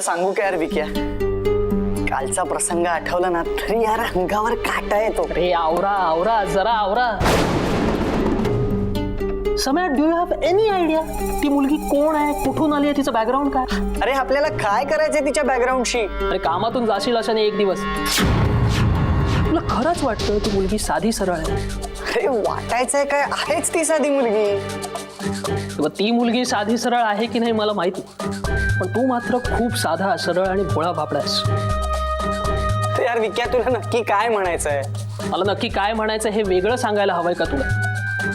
तुला सांगू का यार विक्या, कालचा प्रसंग आठवला ना तरी यार अंगावर काटा येतो. अरे आवरा आवरा जरा आवरा. समय do you have any idea ती मुलगी कोण आहे, कुठून आली आहे, तिचं बॅकग्राऊंड काय? अरे आपल्याला काय करायचंय तिच्या बॅकग्राऊंडशी? अरे कामातून जाशील अशाने एक दिवस, तुला खरंच वाटतं ती मुलगी साधी सरळ आहे? अरे वाटायचंय काय, आहेच ती साधी मुलगी. ती मुलगी साधी सरळ आहे की नाही मला माहिती, पण तू मात्र खूप साधा सरळ आणि भोळा भापडास. तर यार विक्या तुला नक्की काय म्हणायचंय? मला नक्की काय म्हणायचं हे वेगळं सांगायला हवंय का तुला?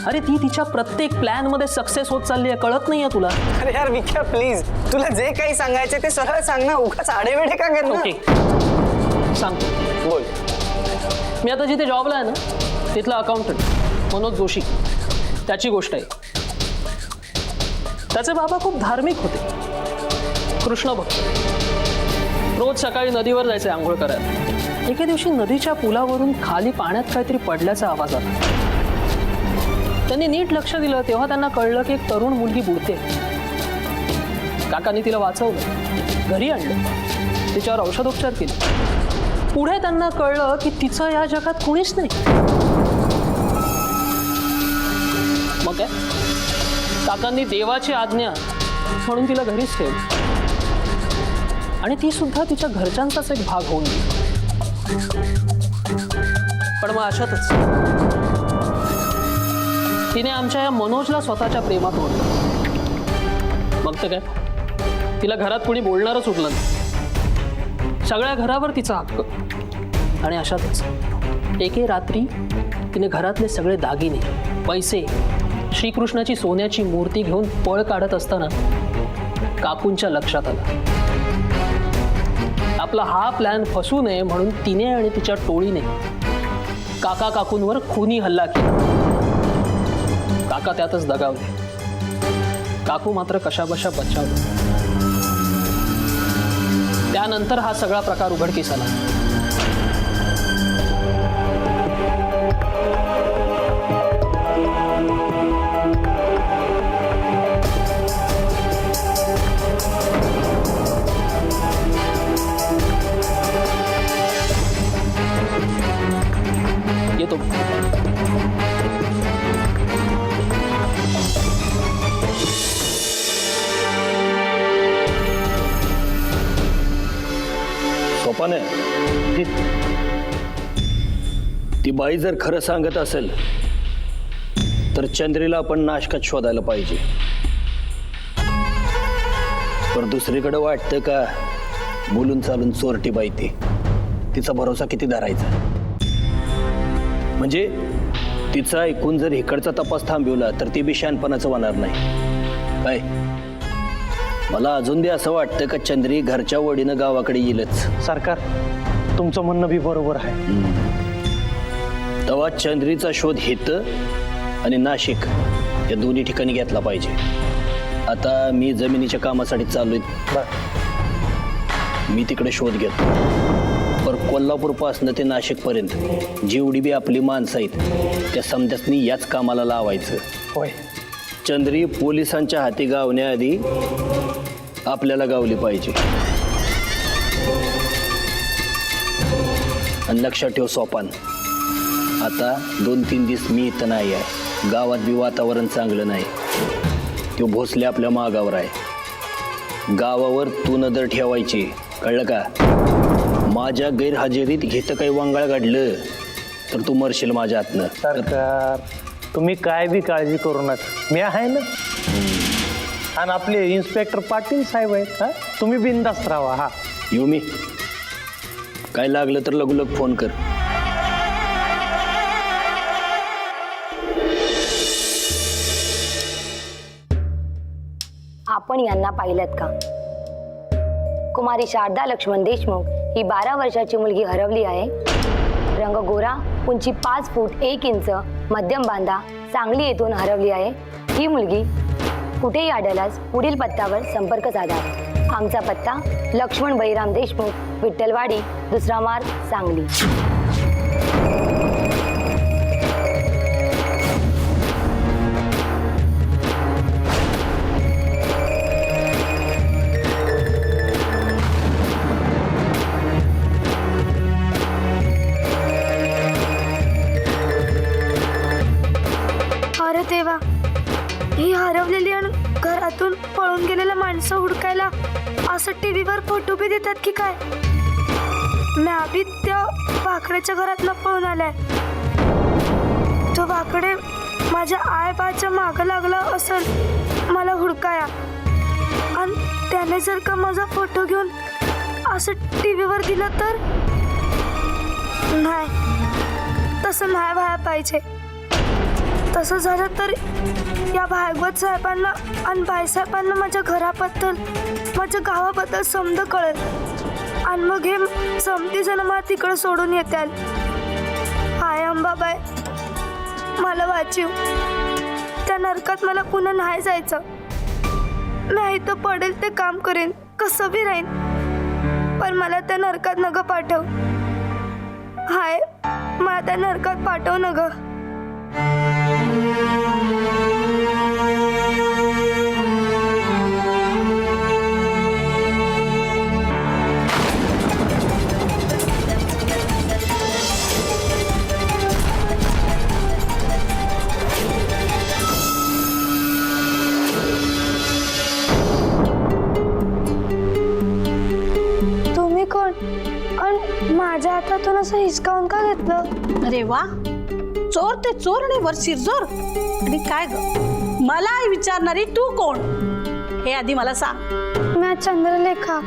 अरे ती तिच्या प्रत्येक प्लॅन मध्ये सक्सेस होत चालली आहे, कळत नाहीये तुला? अरे यार विक्या प्लीज, तुला जे काही सांगायचं ते सरळ सांग ना, उगाच आडेवेडे का करणार? ओके सांगतो, बोल. मी आता जिथे जॉबला आहे ना तिथला अकाउंटंट मनोज जोशी, त्याची गोष्ट आहे. त्याचे बाबा खूप धार्मिक होते, कृष्ण भक्त. रोज सकाळी नदीवर जायचे आंघोळ करायला. एके दिवशी नदीच्या पुलावरून खाली पाण्यात काहीतरी पडल्याचा आवाज आला. त्यांनी नीट लक्ष दिलं तेव्हा त्यांना कळलं की एक तरुण मुलगी बुडते. काकांनी तिला वाचवलं, घरी आणलं, तिच्यावर औषधोपचार केले. पुढे त्यांना कळलं की तिचं या जगात कुणीच नाही. मग काय, काकांनी देवाची आज्ञा म्हणून तिला घरीच ठेवली आणि ती सुद्धा तिच्या घरच्यांचाच एक भाग होऊन गेली. पण मग अशातच तिने आमच्या या मनोजला स्वतःच्या प्रेमात ओढलं. मग तर काय, तिला घरात कोणी बोलणारच उरलं नाही. सगळ्या घरावर तिचा हक्क. आणि अशातच एके रात्री तिने घरातले सगळे दागिने, पैसे, श्रीकृष्णाची सोन्याची मूर्ती घेऊन पळ काढत असताना काकूंच्या लक्षात आलं. आपला हा प्लॅन फसू नये म्हणून तिने आणि तिच्या टोळीने काका काकूंवर खुनी हल्ला केला. काका त्यातच दगावले, काकू मात्र कशाबशा बचावले. त्यानंतर हा सगळा प्रकार उघडकीस आला. येतो. सोपाने, ती बाई जर खरं सांगत असेल तर चंद्रीला आपण नाशकात शोधायला पाहिजे. पण दुसरीकडे वाटतं का बोलून चालून चोरटी बाई ती, तिचा भरोसा किती धरायचा? म्हणजे तिचा ऐकून जर इकडचा तपास थांबवला तर ती बी शहाणपणाचं होणार नाही काय? मला अजून बी असं वाटतं का चंद्री घरच्या वडीनं गावाकडे येईलच. सरकार, तुमचं म्हणणं बी बरोबर आहे. तेव्हा चंद्रीचा शोध हित आणि नाशिक या दोन्ही ठिकाणी घेतला पाहिजे. आता मी जमिनीच्या कामासाठी चाललोय, मी तिकडे शोध घेतो. पर कोल्हापूरपासून ते नाशिकपर्यंत जेवढी बी आपली माणसं आहेत त्या समजासनी याच कामाला लावायचं. होय. चंद्री पोलिसांच्या हाती गावण्याआधी आपल्याला गावली पाहिजे. आणि लक्षात ठेव सोपान, आता 2-3 दिवस मी इथं नाही आहे. गावात बी वातावरण चांगलं नाही. तो भोसले आपल्या मागावर आहे. गावावर तू नजर ठेवायची, कळलं का? माझ्या गैरहजेरीत घेतं काही वांगाळ काढलं तर तू मरशील माझ्या हातनं. सरकार, तुम्ही काय बी काळजी करू नका, मी आहे ना. आणि आपले इन्स्पेक्टर पाटील साहेब आहेत. हा, तुम्ही बिनधास्त राहा. हा, येऊ मी? काय लागलं तर लगोलग फोन कर. आपण यांना पाहिलं का? कुमारी शारदा लक्ष्मण देशमुख ही 12 वर्षाची मुलगी हरवली आहे. रंग गोरा, उंची 5 फूट 1 इंच, मध्यम बांधा, सांगली येथून हरवली आहे. ही मुलगी कुठेही आढळल्यास पुढील पत्त्यावर संपर्क साधा. आमचा पत्ता लक्ष्मण बळीराम देशमुख, विठ्ठलवाडी, दुसरा मार्ग, सांगली. अरे देवा, ही हरवलेली आणि घरातून पळून गेलेल्या माणसं हुडकायला असं टीव्हीवर फोटो बी देतात की काय? मी आधी त्या वाकड्याच्या घरातनं पळून आलाय. तो वाकडे माझ्या आईबाच्या मागं लागला असेल मला हुडकाया, आणि त्याने जर का माझा फोटो घेऊन असं टीव्हीवर दिलं तर नाही, तसं नाही व्हायला पाहिजे. तसं झालं तर या भागवत साहेबांना आणि बाईसाहेबांना माझ्या घराबद्दल, माझ्या गावाबद्दल समज कळेल, आणि मग हे समती जण मला तिकडं सोडून येतील. हाय अंबाबाई, मला वाचीव. त्या नरकात मला पुन्हा नाही जायचं. नाही तर पडेल ते काम करेन, कसं बी राहीन, पण मला त्या नरकात नग पाठव. हाय, मला त्या नरकात पाठव नग. तुम्ही कोण? आणि माझ्या हातातून असं हिसकावून का घेतलं? अरे वा, चोर ते चोर आणि वर शिरजोर. आणि काय ग, मला विचारणारी तू कोण हे आधी मला सांग. मी चंद्रलेखा.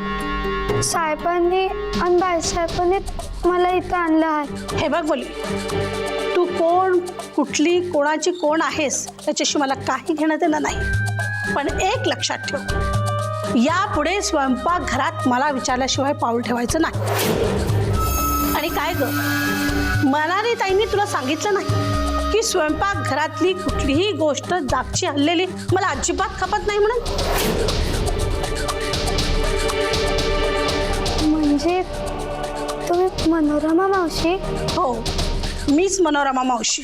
साहेबांनी आणि बाईसाहेबांनी मला इथं आणलं आहे. हे बघ बोली, तू कोण, कुठली, कोणाची कोण आहेस याच्याशी मला काही घेणं देणं नाही. पण एक लक्षात ठेव, यापुढे स्वयंपाकघरात मला विचारल्याशिवाय पाऊल ठेवायचं नाही. आणि काय ग, मनाली ताईंनी तुला सांगितलं नाही की स्वयंपाकघरातली कुठलीही गोष्ट जागची हल्लेली मला अजिबात खपत नाही म्हणून? म्हणजे तुम्ही मनोरमा मावशी? हो, मीच मनोरमा मावशी.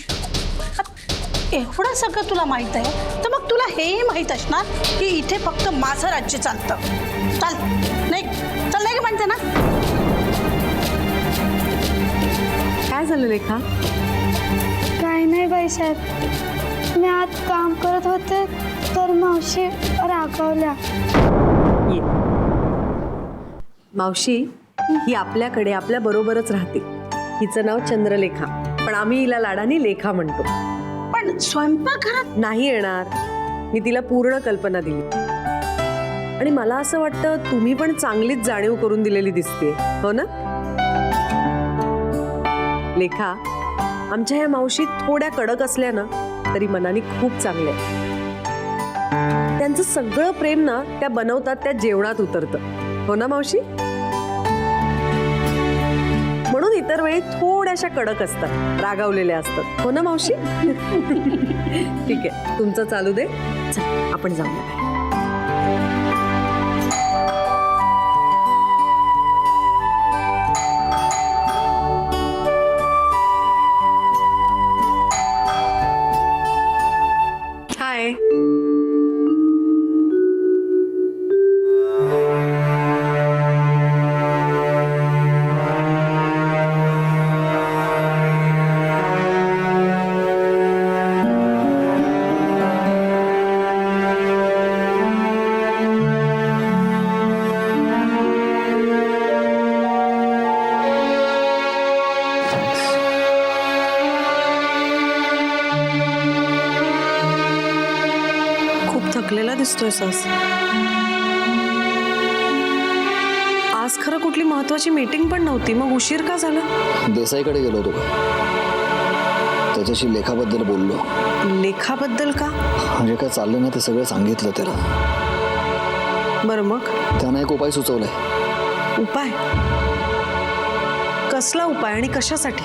एवढं सगळं तुला माहित आहे तर मग तुला हेही माहित असणार की इथे फक्त माझं राज्य चालतं. चल नाही, चल नाही म्हणते ना. काय झालं लेखा? काय नाही बाईसाहेब, मी आज काम करत होते तर मावशी रागावल्या. ये मावशी ही आपल्याकडे आपल्या बरोबरच राहते. हिचं नाव चंद्रलेखा, पण आम्ही हिला लाडाने लेखा म्हणतो. पण स्वयंपाकघरात नाही येणार, मी तिला पूर्ण कल्पना दिली. आणि मला असं वाटतं तुम्ही पण चांगलीच जाणीव करून दिलेली दिसते, हो ना? लेखा, आमच्या ह्या मावशी थोड्या कडक असल्या ना तरी मनाने खूप चांगल्या. त्यांचं सगळं प्रेम ना त्या बनवतात त्या जेवणात उतरतं, हो ना मावशी? म्हणून इतर वेळी थोड्याशा कडक असतात, रागावलेल्या असतात, हो ना मावशी? ठीक आहे, तुमचं चालू दे. चल आपण जाऊया. हाय. थकलेला दिसतोय सास. आज खरं कुठली महत्वाची मीटिंग पण नव्हती, मग उशीर का झाला? देसाईकडे गेलो होतो का, त्याच्याशी लेखाबद्दल बोललो. लेखाबद्दल का? म्हणजे काय चाललं ना ते सगळं सांगितलं त्याला. बरं, मग त्यानं एक उपाय सुचवलाय. उपाय? कसला उपाय आणि कशासाठी?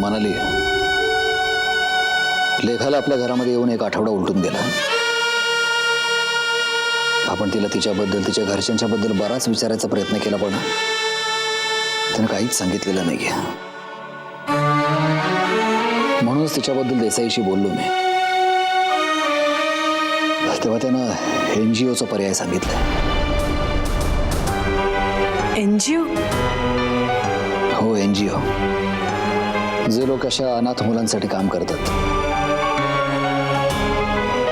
म्हणाली लेखाला आपल्या घरामध्ये येऊन एक आठवडा उलटून गेला. आपण तिला तिच्याबद्दल, तिच्या घरच्यांच्या बद्दल बराच विचारायचा प्रयत्न केला, पण त्यानं काहीच सांगितलेलं नाही. म्हणूनच तिच्याबद्दल देसाईशी बोललो मी. तेव्हा त्यानं NGOचा पर्याय सांगितला. NGO? हो, NGO. जे लोक अशा अनाथ मुलांसाठी काम करतात.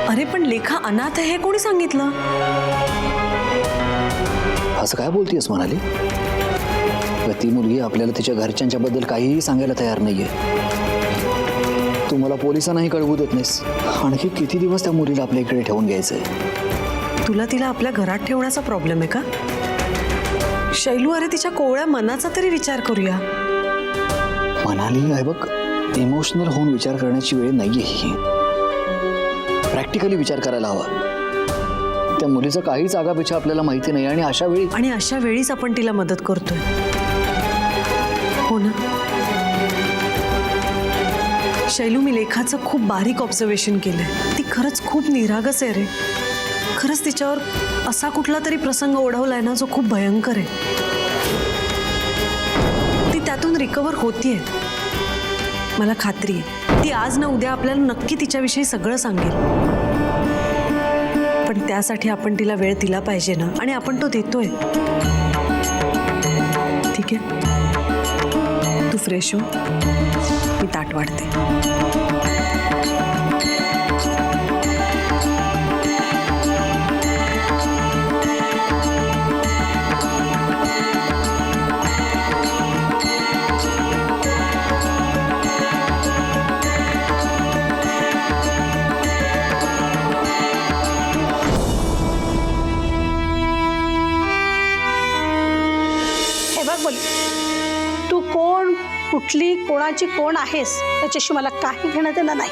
अरे पण लेखा अनाथ आहे हे कोणी सांगितलं? असं काय बोलतेस म्हणाली? ती मुलगी आपल्याला तिच्या घरच्यांच्या बद्दल काहीही सांगायला तयार नाहीये. तू मला पोलिसांनाही कळवू देत नाहीस. आणखी किती दिवस त्या मुलीला आपल्या इकडे ठेवून घ्यायचंय? तुला तिला आपल्या घरात ठेवण्याचा प्रॉब्लेम आहे का? शैलू, अरे तिच्या कोवळ्या मनाचा तरी विचार करूया. म्हणाली आहे बघ, इमोशनल होऊन विचार करण्याची वेळ नाहीये ही. प्रॅक्टिकली विचार करायला हवा. त्या मुलीचं काहीच आगापिछा आपल्याला माहिती नाही आणि अशा वेळीच आपण तिला मदत करतोय. हो ना शैलू, मी लेखाचं खूप बारीक ऑब्झर्वेशन केलंय. ती खरंच खूप निरागस आहे रे. खरंच तिच्यावर असा कुठला तरी प्रसंग ओढवलाय ना जो खूप भयंकर आहे. ती त्यातून रिकवर होतीये, मला खात्री आहे. ती आज ना उद्या आपल्याला नक्की तिच्याविषयी सगळं सांगेल. पण त्यासाठी आपण तिला वेळ दिला पाहिजे ना, आणि आपण तो देतोय. ठीक आहे, तू फ्रेश हो, मी ताट वाढते. तू कोण, कुठली, कोणाची कोण आहेस त्याच्याशी मला काही घेणं देणं नाही.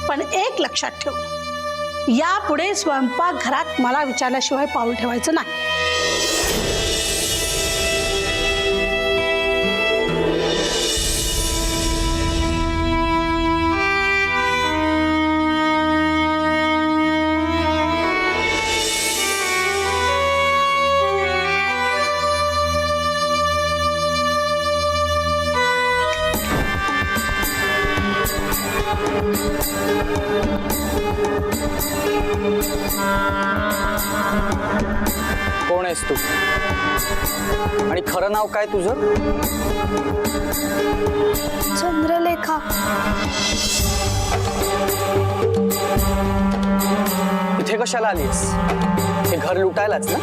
पण एक लक्षात ठेव, यापुढे स्वयंपाकघरात मला विचारल्याशिवाय पाऊल ठेवायचं नाही. कोण आहेस तू आणि खरं नाव काय तुझं? चंद्रलेखा. इथे कशाला आलीस? हे घर लुटायलाच ना?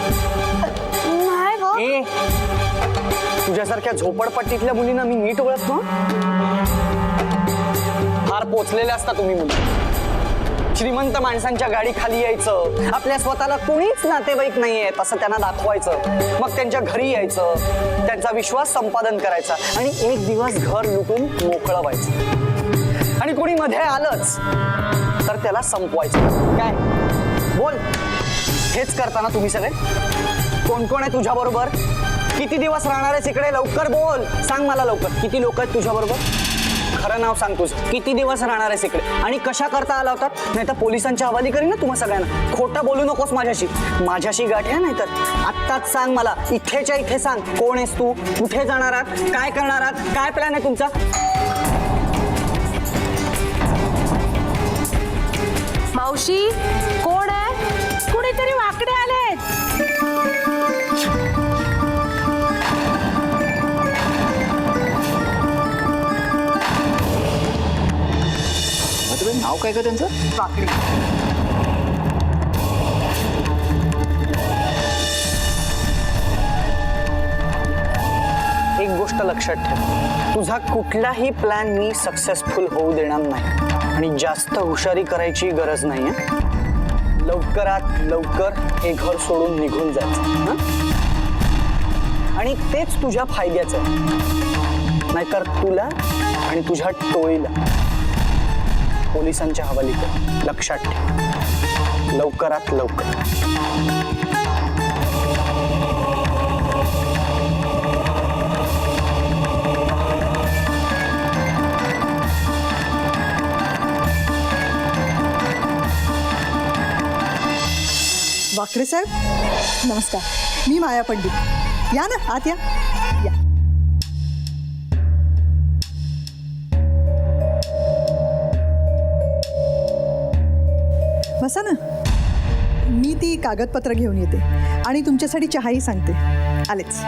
नाही गं. ए, तुझ्यासारख्या झोपडपट्टीतल्या मुलींना मी नीट ओळखतो. फार पोचलेल्या असता तुम्ही मुली. श्रीमंत माणसांच्या गाडी खाली यायचं, आपल्या स्वतःला कोणीच नातेवाईक नाहीये तसं त्यांना दाखवायचं, मग त्यांच्या घरी यायचं, त्यांचा विश्वास संपादन करायचा आणि एक दिवस घर लुटून मोकळं व्हायचं. आणि कोणी मध्ये आलंच तर त्याला संपवायचं. काय बोल, हेच करताना तुम्ही सगळे? कोण कोण आहे तुझ्या बरोबर? किती दिवस राहणार आहेस इकडे? लवकर बोल, सांग मला लवकर. किती लोक आहेत तुझ्या बरोबर? खरं नाव सांग तुझं. किती दिवस राहणार आहेस इकडे आणि कशा करता आला होता? नाही तर पोलिसांच्या हवाली करीन ना तुम्हा सगळ्यांना. खोटं बोलू नकोस माझ्याशी गाठ आहे. नाही तर आत्ताच सांग मला, इथेच्या इथे सांग. कोण आहेस तू? कुठे जाणार आहात? काय करणार आहात? काय प्लॅन आहे तुमचा? मावशी, कोण आहे? कुणीतरी वाकडे आले. नाव काय का त्यांचं? वाकडी. एक गोष्ट लक्षात ठेव, तुझा कुठलाही प्लॅन मी सक्सेसफुल होऊ देणार नाही आणि जास्त हुशारी करायची गरज नाही. लवकरात लवकर हे घर सोडून निघून जायचं. आणि तेच तुझ्या फायद्याचं आहे. नाहीतर तुला आणि तुझ्या टोळीला पोलिसांच्या हवाली कर. लक्षात ठेव, लवकरात लवकर. वाकडे साहेब, नमस्कार. मी माया पंडित. या ना, आत या. बसा ना. मी ती कागदपत्र घेऊन येते. आणि तुमच्यासाठी चहाही सांगते. आलेच.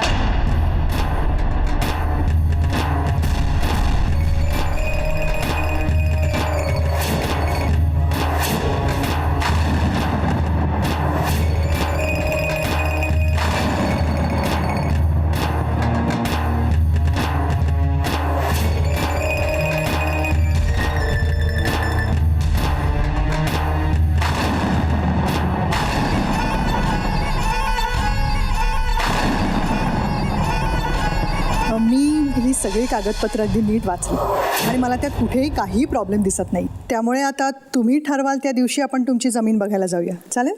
मी ही सगळी कागदपत्र अगदी नीट वाचली आणि मला त्यात कुठेही काही प्रॉब्लेम दिसत नाही. त्यामुळे आता तुम्ही ठरवाल त्या दिवशी आपण तुमची जमीन बघायला जाऊया. चालेल?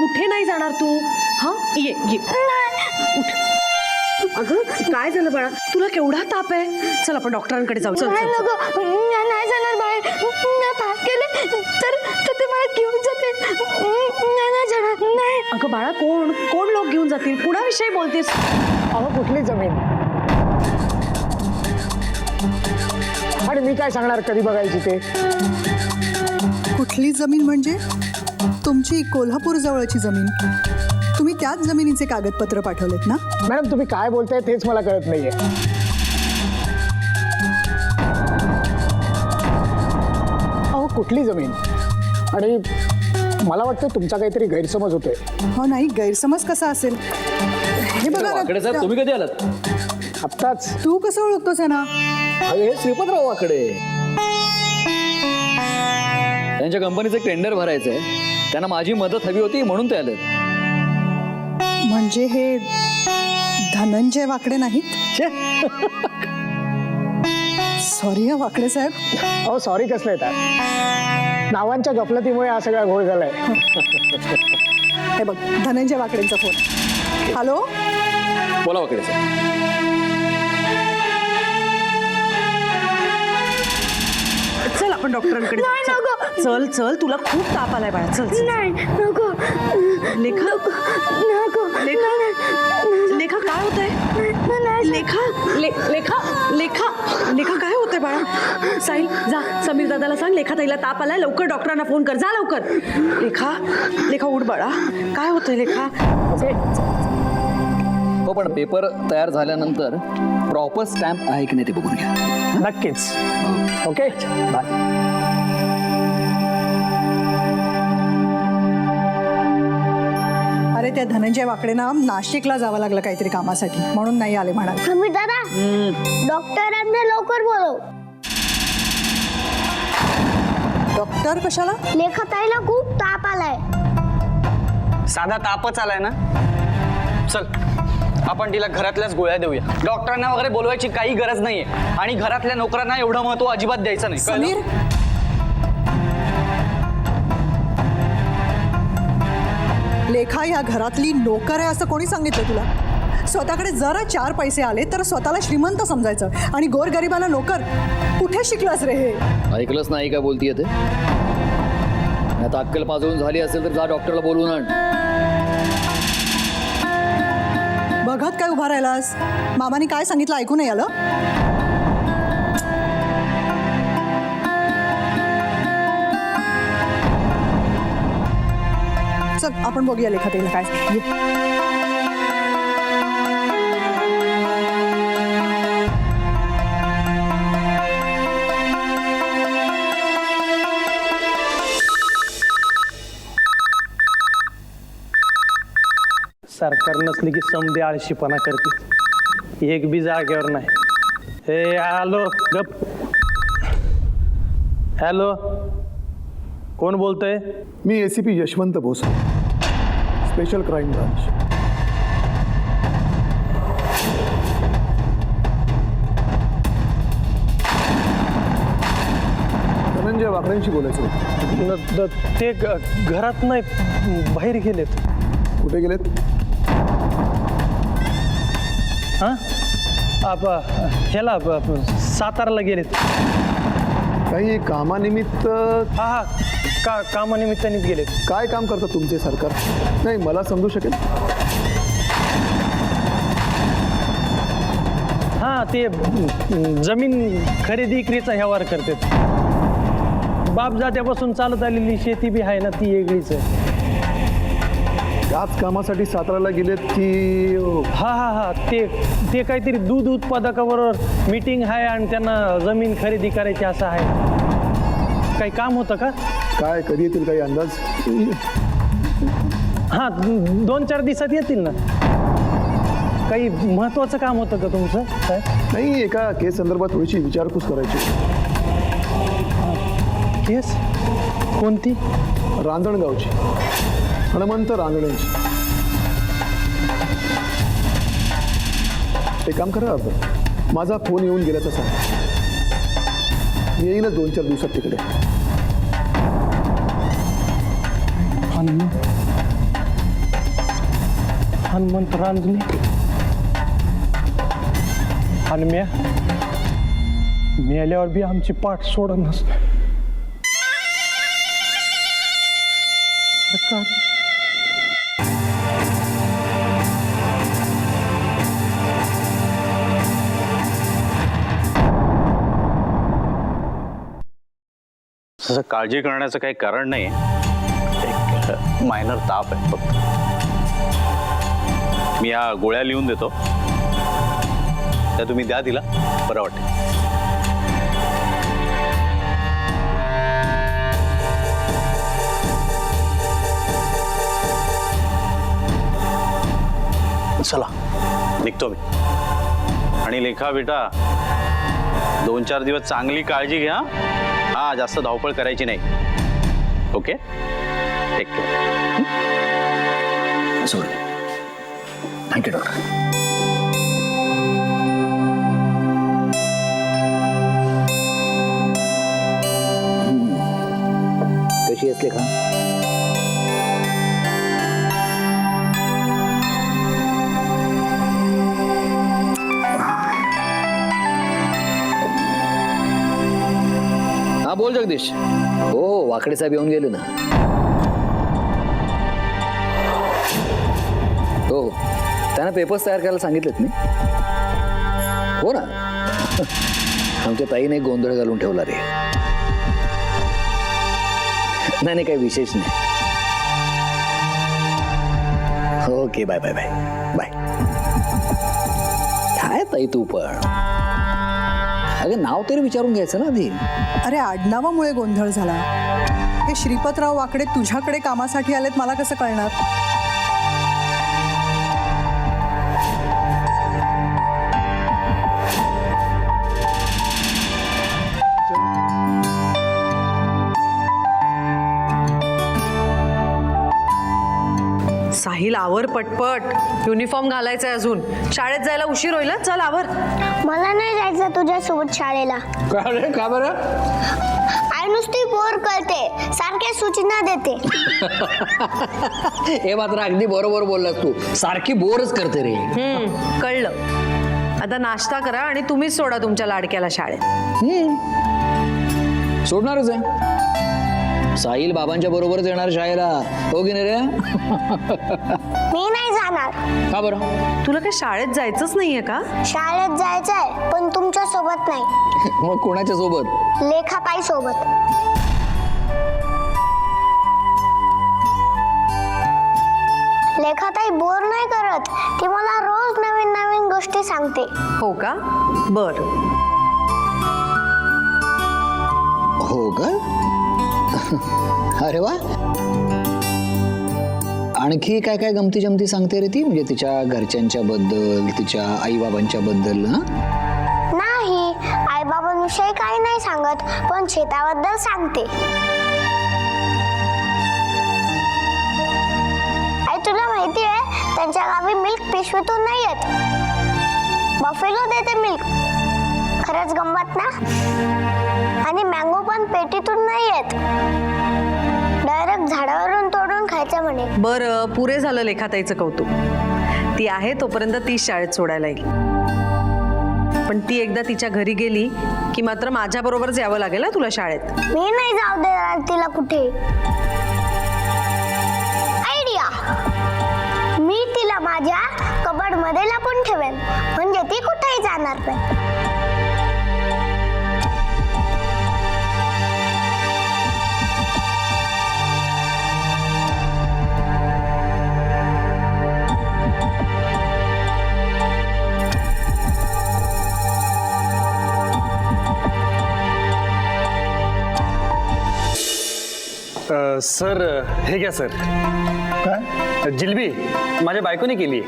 कुठे नाही जाणार तू? हा ये ये उठ. अगं काय झालं बाळा? तुला केवढा ताप आहे? चल आपण डॉक्टरांकडे जाऊ. चल नाही चल, चल. नको, नाही जाणार बाहेर. मी पाप केले तर ते मला घेऊन जाते. नाही जाणार. नाही. अगं बाळा कोण कोण लोक घेऊन जातील? कुणाविषयी बोलतेस? अहो कुठली जमीन आणि मी काय सांगणार कधी बघायची ते? कुठली जमीन म्हणजे तुमची कोल्हापूर जवळची जमीन. तुम्ही त्याच जमिनीचे कागदपत्र पाठवलेत ना? मॅडम तुम्ही काय बोलताय तेच मला कळत नाहीये. अहो कुठली जमीन? आणि मला वाटतं तुमचा काहीतरी गैरसमज होतोय. हो नाही, गैरसमज कसा असेल? हे बघा वाकडे साहेब, ना. तुम्ही कधी आलात? आत्ताच. तू कसं ओळखतोस ना? अरे हे श्रीपतराव वाकडे, त्यांच्या कंपनीचं एक टेंडर भरायचं आहे. त्यांना माझी मदत हवी होती म्हणून ते आले. म्हणजे हे धनंजय वाकडे नाहीत? सॉरी हा वाकडे साहेब. अहो सॉरी कसलं येतात? नावांच्या गफलतीमुळे हा सगळा घोळ झालाय. हे बघ धनंजय वाकडेंचा फोन. हॅलो, बोला वाकडे साहेब. चल आपण डॉक्टरांकडे जाऊ. चल. चल चल तुला खूप ताप आलाय बाळा. चल चल. नाही नको. लेखा नको. लेखा लेखा काय होतंय? लेखा लेखा लेखा लेखा काय होतंय बाळा? साहिल जा समीर दादाला सांग लेखा ताईला ताप आलाय, लवकर डॉक्टरांना फोन कर. जा लवकर. लेखा लेखा उठ बाळा. काय होतंय लेखा? हो पण पेपर तयार झाल्यानंतर प्रॉपर स्टॅम्प आहे की नाही ते बघून घ्या. नक्कीच. Okay bye. अरे त्या धनंजय वाकडेंना नाशिकला जावं लागलं काहीतरी कामासाठी, म्हणून नाही आले म्हणा. समीर दादा, डॉक्टरांना लवकर बोलव. डॉक्टर कशाला? लेखाताईला खूप ताप आलाय. साधा तापच आलाय ना? चल आपण तिला घरातल्याच गोळ्या देऊया. डॉक्टरांना वगैरे बोलवायची काही गरज नाहीये. आणि घरातल्या नोकरांना एवढं महत्व अजिबात द्यायचं नाही. समीर, लेखा या घरातली नोकर आहे असं कोणी सांगितलं तुला? स्वतःकडे जरा 4 पैसे आले तर स्वतःला श्रीमंत समजायचं आणि गोरगरिबाला नोकर. कुठे शिकलास रे हे? ऐकलंच नाही काय बोलतीये ते? आता अक्कल पाजवून झाली असेल तर जा डॉक्टरला बोलवून आण. बघत काय उभा राहिलास? मामाने काय सांगितलं ऐकू नाही आलं? चल आपण बघूया लेखाताईला काय सांगते. ये. सरकार नसली की समधे आळशीपणा करते, एक बी जागेवर नाही. हे हॅलो गप. हॅलो, कोण बोलतोय? मी ACP Yashwant Bhosale, special crime branch. Dhananjay वाकड्यांशी बोलायचं होतं. ते घरात नाही, बाहेर गेलेत. कुठे गेलेत? हां, ह्याला साताराला गेलेत. काही कामानिमित्त? हा हा, कामानिमित्तानेच गेलेत. काय काम करतं तुमचे सरकार? नाही, मला समजू शकेल. हां, ते जमीन खरेदी विक्रीचा व्यवहार करतात. बाप जात्यापासून चालत आलेली शेती बी आहे ना, ती वेगळीच आहे. त्याच कामासाठी साताराला गेलेत की? हा हा हा, ते काहीतरी दूध उत्पादकावर मीटिंग आहे आणि त्यांना जमीन खरेदी करायची असं आहे. काही काम होतं का? काय, कधी येतील, काही अंदाज? हां, 2-4 दिवसात येतील ना. काही महत्वाचं काम होतं का तुमचं? काय नाही, एका केस संदर्भात थोडीशी विचारपूस करायची. केस कोणती? रांजणगावची, हनुमंत रांजणेंची. एक काम करा, माझा फोन येऊन गेल्याचा सांग. येईनच 2-4 दिवसात तिकडे. हनुमंत रांजणे. आणि मेल्यावर बी आमची पाठ सोडणच. तसं काळजी करण्याचं काही कारण नाही. एक मायनर ताप आहे फक्त. मी या गोळ्या लिहून देतो, त्या तुम्ही द्या तिला, बरं वाटेल. चला निघतो मी. आणि लेखा बेटा, 2-4 दिवस चांगली काळजी घ्या. हा, जास्त धावपळ करायची नाही. Okay, take care. Thank you doctor. कशी आहेस लेखा? हा बोल जगदीश. हो, वाकडे साहेब येऊन गेले ना. हो, त्यांना पेपर्स तयार करायला सांगितलेत मी. हो ना. आमच्या ताईने गोंधळ घालून ठेवला रे. नाही, काही विशेष नाही. Okay, bye bye bye bye. काय ताई तू पण, अगं नाव तरी विचारून घ्यायचं ना आधी. अरे आडनावामुळे गोंधळ झाला. हे श्रीपतराव वाकडे तुझ्याकडे कामासाठी आलेत, मला कसं कळणार? साहिल, आवर पटपट. युनिफॉर्म घालायचंय अजून. शाळेत जायला उशीर होईल. चल आवर. मला नाही जायचं तुझ्यासोबत शाळेला. का बरं? आई नुसती बोर करते, सारख्या सूचना देते. हे मात्र अगदी बरोबर बोललास तू. सारखी बोरच करते रे. कळलं. आता नाश्ता करा आणि तुम्हीच सोडा तुमच्या लाडक्याला शाळेत. सोडणारच आहे. साहिल बाबांच्या बरोबरच येणार शाळेला. हो की नाही रे? मी नाही जाणार. का बरं? तुला काय शाळेत जायचंच नाहीये का? शाळेत जायचंय, पण तुमच्या सोबत नाही. मग कोणाच्या सोबत? लेखाताई सोबत. हो का? बर. हो का? अरे वा. आणखी काय काय गमती जमती सांगते रे ती, म्हणजे तिच्या घरच्यांच्या बद्दल, तिच्या आई बाबांच्या बद्दल? ना नाही, आईबाबांविषयी काही नाही सांगत, पण शेताबद्दल सांगते. आई तुला माहिती आहे त्यांच्या गावी मिल्क पिशवीतून नाही येत, बफेलो देते मिल्क. खरंच गंमत ना? आणि मँगो पण पेटीतून नाही येत, डायरेक्ट झाडावरून तोडून खायचं म्हणे. बरं, पुरे झालं लेखाताईचं कौतुक. ती आहे तोपर्यंत ती शाळेत सोडायला येईल, पण ती एकदा तिच्या घरी गेली की मात्र माझ्या बरोबरच यावं लागेल ना तुला शाळेत. मी नाही जाऊ देणार तिला कुठे. आयडिया, मी तिला माझ्या कबड मध्ये लपून ठेवेन, म्हणजे ती कुठेही जाणार नाही. सर हे घ्या सर. काय? जिलबी माझ्या बायकोने केली.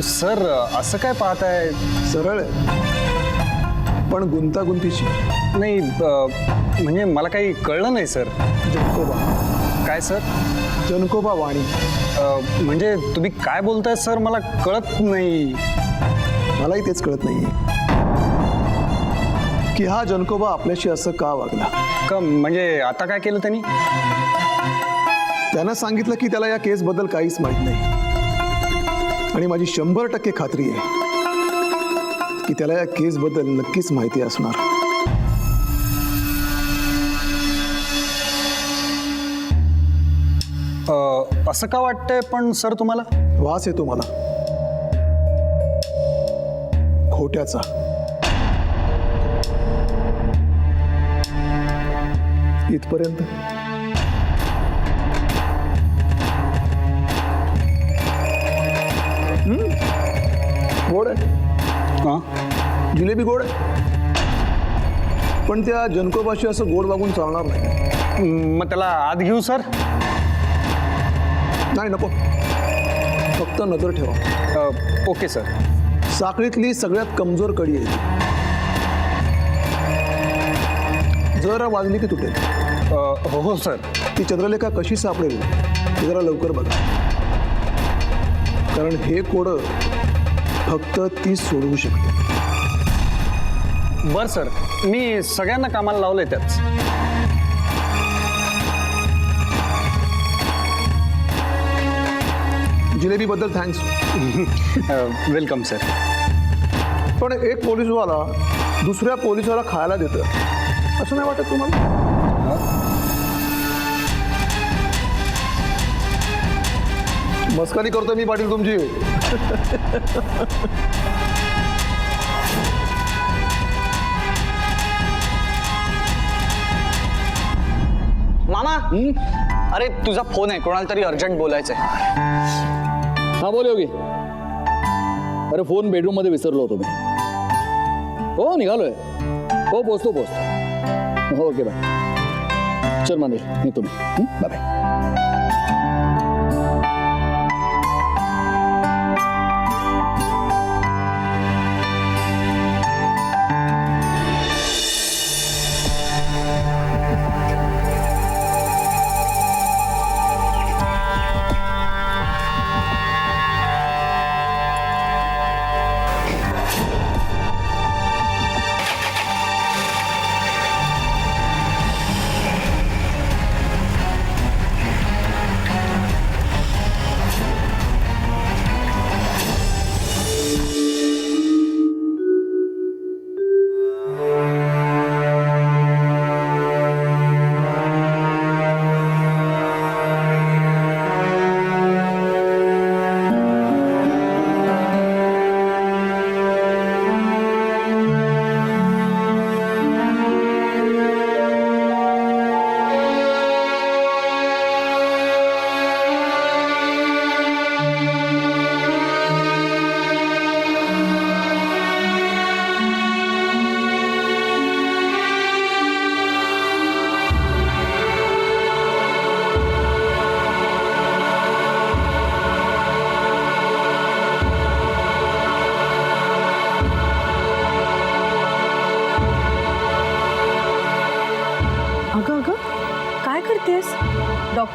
सर असं काय पाहताय? सरळ आहे पण गुंतागुंतीची. नाही म्हणजे मला काही कळलं नाही सर. जनकोबा. काय सर? जनकोबा वाणी. म्हणजे तुम्ही काय बोलताय सर, मला कळत नाही. मलाही तेच कळत नाहीये की हा जनकोबा आपल्याशी असं का वागला. का म्हणजे आता काय केलं त्यांनी? त्यानं सांगितलं की त्याला या केसबद्दल काहीच माहीत नाही, आणि माझी 100% खात्री आहे की त्याला या केसबद्दल नक्कीच माहिती असणार. असं का वाटतंय पण सर तुम्हाला? वास येतो मला खोट्याचा. इथपर्यंत गोड आहे. हां, जिलेबी गोड आहे, पण त्या जनकोबाशी असं गोड वागून चालणार नाही. मग त्याला आत घेऊ सर? नाही, नको. फक्त नजर ठेवा. Okay sir. साखळीतली सगळ्यात कमजोर कडी आहे. जरा वाजली की तुटेल. हो सर. ती चंद्रलेखा कशी सापडेल हे जरा लवकर बघा, कारण हे कोडं फक्त ती सोडवू शकते. बर सर, मी सगळ्यांना कामाला लावलंय त्याच. जिलेबीबद्दल थँक्स. Welcome sir. पण एक पोलीसवाला दुसऱ्या पोलिसाला खायला देतं असं नाही वाटत तुम्हाला? मस्करी करतो मी पाटील तुमची. मामा, अरे तुझा फोन आहे, कोणाला तरी अर्जंट बोलायचंय. हा बोल योगी. अरे फोन बेडरूम मध्ये विसरलो होतो मी. हो निघालोय. हो पोचतो. हो ओके बाय. चल मंदिर निघतो मी. Bye bye.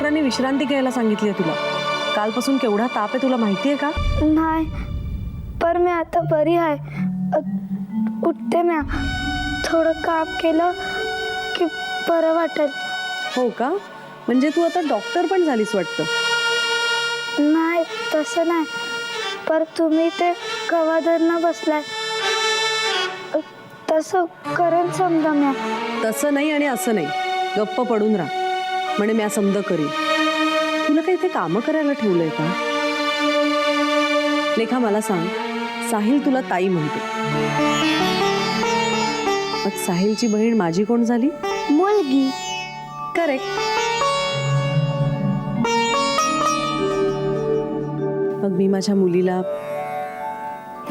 डॉक्टरांनी विश्रांती घ्यायला सांगितली आहे तुला. कालपासून केवढा ताप आहे तुला माहिती आहे का? नाही, पर मी आता बरी आहे. उठते म्या. थोडं काम केलं की बरं वाटेल. हो का? म्हणजे तू आता डॉक्टर पण झालीस वाटतं. नाही तसं नाही, पर तुम्ही ते कवा धरणं बसलाय तसं करेन समजा म्या. तसं नाही आणि असं नाही, गप्प पडून राहा म्हणे म्या समज करीन. तुला काही ते कामं करायला ठेवलंय का? लेखा मला सांग, साहिल तुला ताई म्हणतो, मग साहिलची बहीण माझी कोण झाली? मुलगी. करेक्ट. मग मी माझ्या मुलीला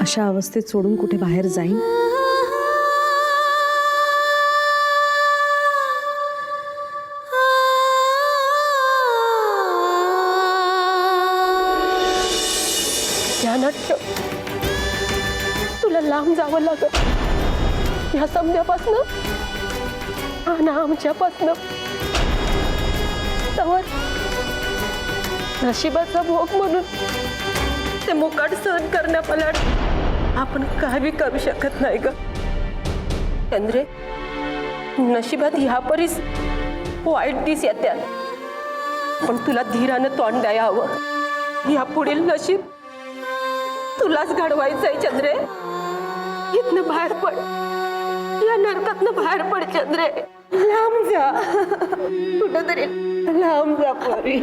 अशा अवस्थेत सोडून कुठे बाहेर जाईन? ध्यानात ठेव, तुला लांब जावं लागत ह्या समजापासनं आणि आमच्यापासनं. तवर नशिबाचा भोग म्हणून ते मुकाट सहन करण्यापलाड आपण काही करू शकत नाही ग चंद्रे. नशिबात ह्या परीस वाईट दिस येत्यात, पण तुला धीरानं तोंड द्यायला हवं. ह्या पुढील नशीब तुलाच घडवायचंय चंद्रे. इथनं बाहेर पड, या नरकातनं बाहेर पड चंद्रे. लांब जा, कुठंतरी लांब जा परी.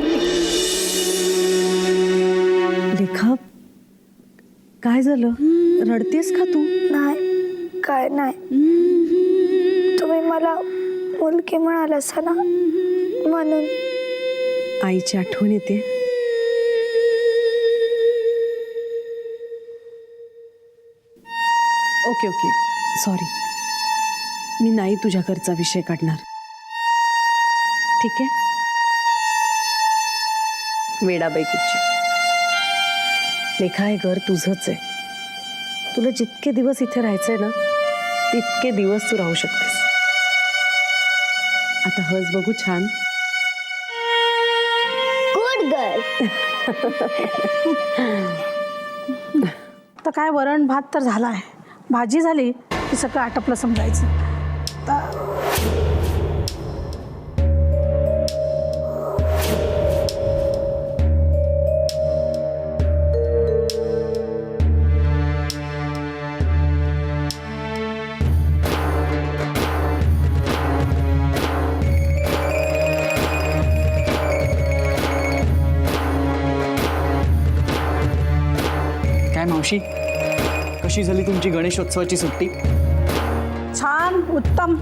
लेखा काय झालं? रडतेस का तू? नाही, काय नाही. तुम्ही मला मुलगी म्हणालास ना, म्हणून. आईची आठवण येते. Okay okay, sorry. मी नाही तुझ्या घरचा विषय काढणार, ठीक आहे? वेडाबाई कुठची. लेखा हे घर तुझंच आहे. तुला जितके दिवस इथे राहायचंय ना, तितके दिवस तू राहू शकतेस. आता हस बघू छान. Good girl. तर काय, वरण भात तर झाला आहे, भाजी झाली की सगळं आटपलं समजायचं. काय मावशी, कशी झाली तुमची गणेशोत्सवाची सुट्टी? छान, उत्तम.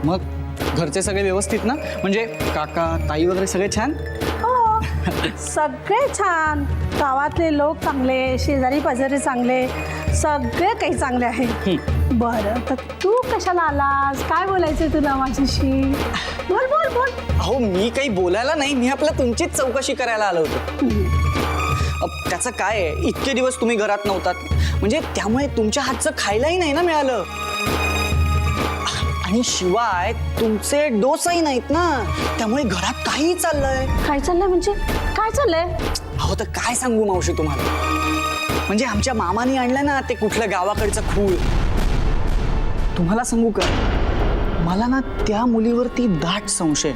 मग घरचे सगळे व्यवस्थित ना? म्हणजे काका ताई वगैरे सगळे छान? हो, सगळे छान. गावातले लोक चांगले, शेजारी पाजारी चांगले, सगळे काही चांगले आहे. बरं, तर तू कशाला आलास? काय बोलायचंय तुला माझ्याशी? बोल बोल बोल. अहो मी काही बोलायला नाही, मी आपलं तुमचीच चौकशी करायला आलो होतो. त्याचं काय आहे, इतके दिवस तुम्ही घरात नव्हतात, म्हणजे त्यामुळे तुमच्या हातचं खायलाही नाही ना मिळालं. आणि शिवाय तुमचे डोसही नाहीत ना, त्यामुळे घरात काही चाललंय. काय चाललंय म्हणजे? काय चाललंय? अहो तर काय सांगू मावशी तुम्हाला, म्हणजे आमच्या मामाने आणलं ना ते कुठलं गावाकडचं खूळ. तुम्हाला सांगू का, मला ना त्या मुलीवरती दाट संशय.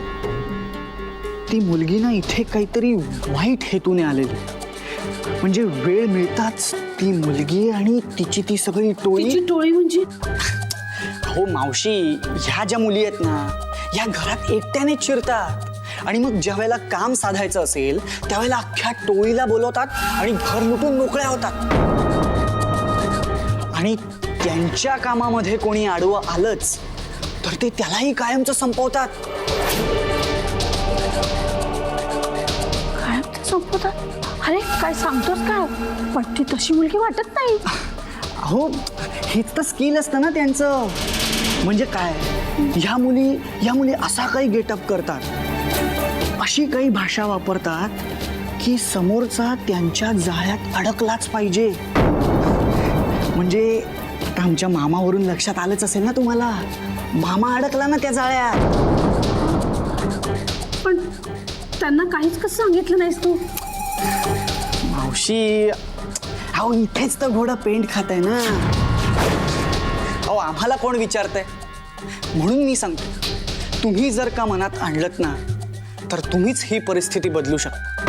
ती मुलगी ना इथे काहीतरी वाईट हेतूने आलेली. म्हणजे वेळ मिळताच ती मुलगी आणि तिची ती सगळी टोळी म्हणजे? हो मावशी, ह्या ज्या मुली आहेत ना, या घरात एकट्यानेच शिरतात आणि मग ज्या वेळेला काम साधायचं असेल त्यावेळेला अख्ख्या टोळीला बोलवतात आणि घर लुटून मोकळ्या होतात. आणि त्यांच्या कामामध्ये कोणी आडवं आलंच तर ते त्यालाही कायमचं संपवतात. कायमचं संपवतात? अरे काय सांगतोस काय? पण ती तशी मुलगी वाटत नाही. अहो हेच तर स्किल असतं ना त्यांचं. म्हणजे काय, ह्या मुली असा काही गेटअप करतात, अशी काही भाषा वापरतात की समोरचा त्यांच्या जाळ्यात अडकलाच पाहिजे. म्हणजे आता आमच्या मामावरून लक्षात आलंच असेल ना तुम्हाला, मामा अडकला ना त्या जाळ्यात. त्यांना काहीच कसं सांगितलं नाहीस तू? मावशी, अहो इथेच तर घोडा पेंट खात आहे ना. अहो आम्हाला कोण विचारतंय? म्हणून मी सांगतो, तुम्ही जर का मनात आणलत ना तर तुम्हीच ही परिस्थिती बदलू शकता.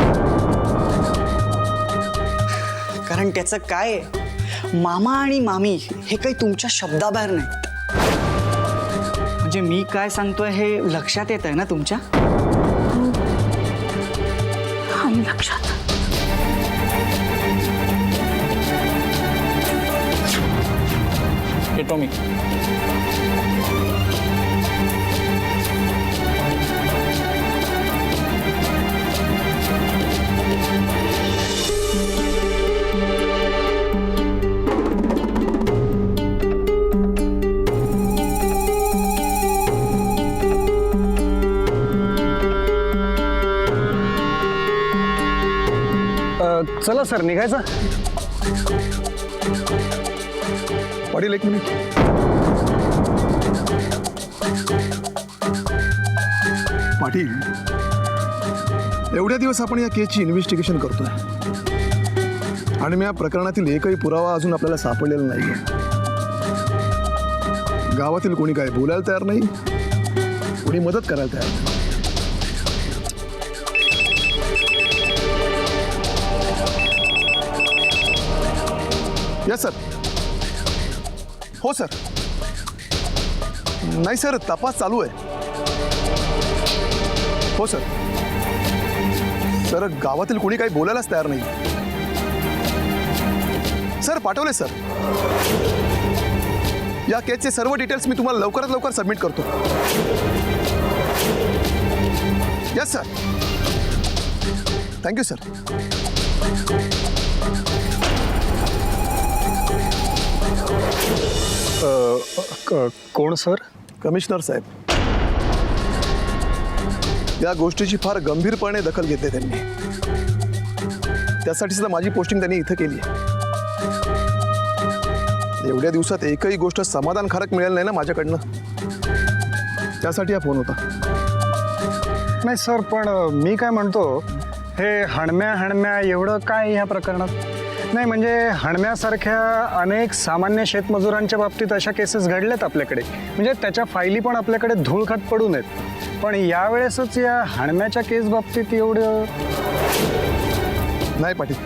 कारण त्याचं काय आहे, मामा आणि मामी हे काही तुमच्या शब्दाबाहेर नाहीत. म्हणजे मी काय सांगतोय हे लक्षात येत आहे ना तुमच्या? आणि लक्षात. येतो मी. चला सर, निघायचं. पाटील एक मिनिट. पाटील, एवढ्या दिवस आपण या केसची इन्व्हेस्टिगेशन करतोय आणि मी या प्रकरणातील एकही पुरावा अजून आपल्याला सापडलेला नाही. गावातील कोणी काय बोलायला तयार नाही, कोणी मदत करायला तयार नाही. Yes sir. हो सर. नाही सर, तपास चालू आहे. हो सर. सर गावातील कोणी काही बोलायलाच तयार नाही. सर पाठवले सर. या केसचे सर्व डिटेल्स मी तुम्हाला लवकरात लवकर सबमिट करतो. Yes sir. Thank you sir. कोण सर? कमिशनर साहेब. या गोष्टीची फार गंभीरपणे दखल घेतली त्यांनी. त्यासाठी सुद्धा माझी पोस्टिंग त्यांनी इथं केली आहे. एवढ्या दिवसात एकही गोष्ट समाधानकारक मिळेल नाही ना माझ्याकडनं, त्यासाठी हा फोन होता. नाही सर, पण मी काय म्हणतो, हे हणम्या एवढं काय ह्या प्रकरणात? नाही म्हणजे हणम्यासारख्या अनेक सामान्य शेतमजुरांच्या बाबतीत अशा केसेस घडल्यात आपल्याकडे, म्हणजे त्याच्या फायली पण आपल्याकडे धूळखत पडून आहेत. पण यावेळेसच या हणम्याच्या केस बाबतीत एवढं नाही पाटील.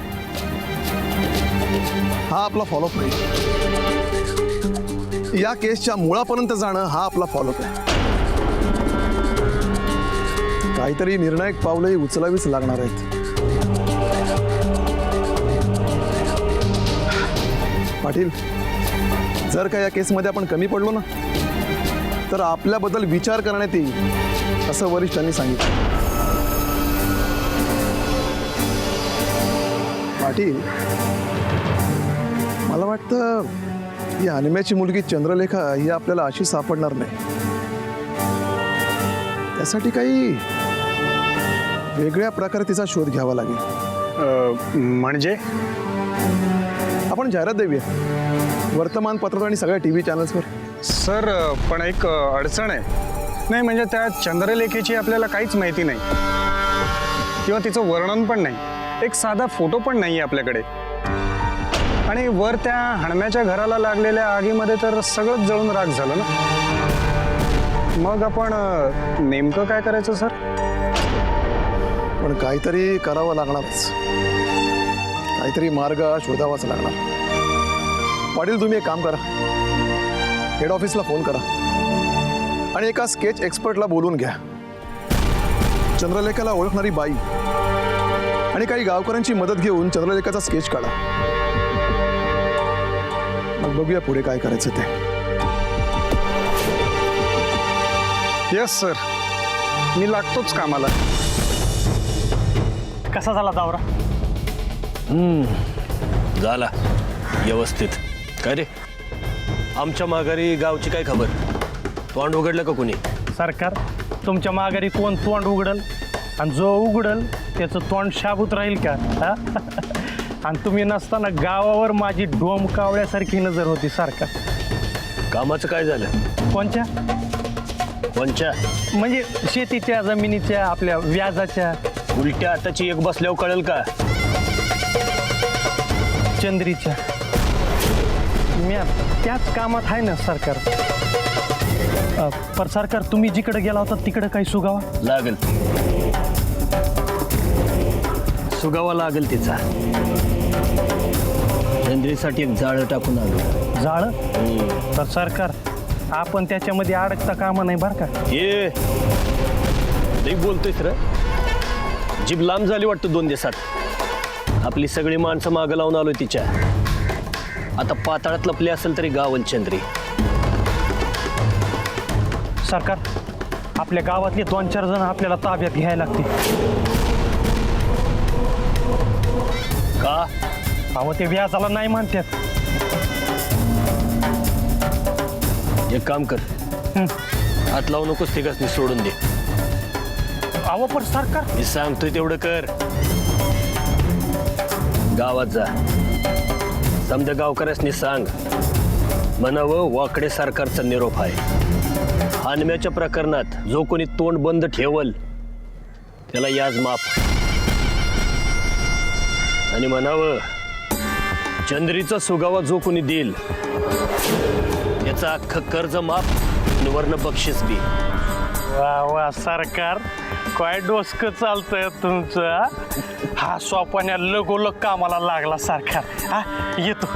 हा आपला फॉलोअप नाही. या केसच्या मुळापर्यंत जाणं हा आपला फॉलोअप आहे. काहीतरी निर्णायक पावलंही उचलावीच लागणार आहेत. पाटील, जर का या केसमध्ये आपण कमी पडलो ना तर आपल्याबद्दल विचार करण्यात येईल असं वरिष्ठांनी सांगितलं. पाटील, मला वाटतं ही हणम्याची मुलगी चंद्रलेखा ही आपल्याला अशी सापडणार नाही. त्यासाठी काही वेगळ्या प्रकारे तिचा शोध घ्यावा लागेल. म्हणजे आपण जाहिरात देऊया वर्तमानपत्रात आणि सगळ्या TV चॅनल्सवर. सर, पण एक अडचण आहे. नाही म्हणजे त्या चंद्रलेखेची आपल्याला काहीच माहिती नाही किंवा तिचं वर्णन पण नाही. एक साधा फोटो पण नाही आहे आपल्याकडे. आणि वर त्या हणम्याच्या घराला लागलेल्या आगीमध्ये तर सगळंच जळून राख झालं ना. मग आपण नेमकं काय करायचं सर? पण काहीतरी करावं लागणारच. काहीतरी मार्ग शोधावाच लागणार. पाटील, तुम्ही एक काम करा, हेड ऑफिसला फोन करा आणि एका स्केच एक्सपर्टला बोलून घ्या. चंद्रलेखाला ओळखणारी बाई आणि काही गावकऱ्यांची मदत घेऊन चंद्रलेखाचा स्केच काढा. मग बघूया पुढे काय करायचं ते. येस सर, मी लागतोच कामाला. कसा झाला दौरा? झाला व्यवस्थित. काय रे, आमच्या माघारी गावची काय खबर? तोंड उघडलं का कोणी? सरकार, तुमच्या माघारी कोण तोंड उघडल? आणि जो उघडल त्याचं तोंड शाबूत राहील का? हा? आणि तुम्ही नसताना गावावर माझी डोम कावळ्यासारखी नजर होती सरकार. कामाचं काय झालं? कोणच्या? कोणच्या म्हणजे शेतीच्या जमिनीच्या आपल्या व्याजाच्या. उलट्या हाताची एक बसल्यावर कळेल का? चंद्रीच्या. मी त्याच कामात आहे ना सरकार. पर सरकार तुम्ही जिकडे गेला होता तिकडे काही सुगावा लागल, सुगावा लागल तिचा. चंद्रीसाठी एक जाळं टाकून आलो. जाळं? तर सरकार आपण त्याच्यामध्ये अडकता कामा नाही बरं का. ये लई बोलतोयस र. जीभ लांब झाली वाटतं 2 दिवसात. आपली सगळी माणसं मागं लावून आलोय तिच्या. आता पाताळात लपली असेल तरी गावल चंद्री. सरकार आपल्या गावातले 2-4 जण आपल्याला ताब्यात घ्यायला लागते. का? अहो ते व्याजाला नाही मानतात. एक काम कर, हात लावू नकोस तिघांनी सोडून दे. अहो पण सरकार मी सांगतोय तेवढं कर. गावात जा, समजा गावकऱ्यासनी सांग म्हणावं वाकडे सरकारचा निरोप आहे. हानम्याच्या प्रकरणात जो कोणी तोंड बंद ठेवल त्याला याज माफ. आणि म्हणावं चंद्रीचा सुगावा जो कोणी देईल त्याचा अख्खं कर्ज माफ आणि वर्ण बक्षीस बी. वा वा सरकार काय डोसकं चालतंय तुमचं. हा सोपाण्या लगोलग कामाला लागला सरकार. हा येतो.